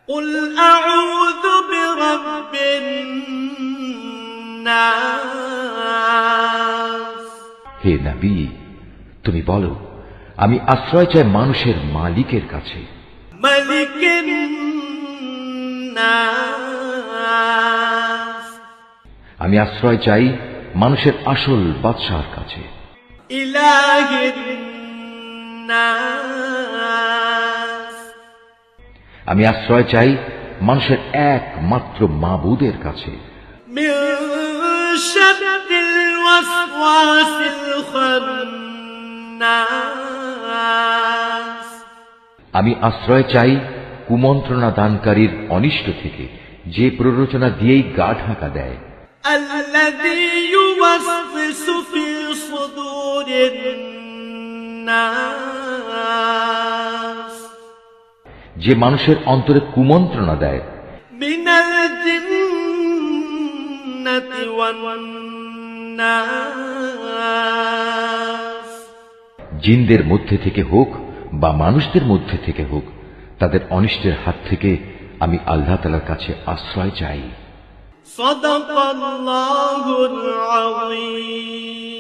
قل أعوذ برب الناس হে নবী, তুমি বলো, আমি আশ্রয় চাই মানুষের মালিকের কাছে। ملك الناس আমি আশ্রয় চাই মানুষের আসল বাদশাহর কাছে। إله الناس আমি আশ্রয় চাই মানুষের একমাত্র মাবুদের কাছে। من شر الوسواس الخناس আমি আশ্রয় চাই কুমন্ত্রণা দানকারীর অনিষ্ট থেকে, যে প্ররোচনা দিয়েই গা ঢাকা দেয়। الذي يوسوس في صدور الناس যে মানুষের অন্তরে কুমন্ত্রণা দেয়। من الجنة والناس জিনদের মধ্যে থেকে হোক বা মানুষদের মধ্যে থেকে হোক, তাদের অনিষ্টের হাত থেকে আমি আল্লাহ তাআলার কাছে আশ্রয় চাই। صدق الله العظيم।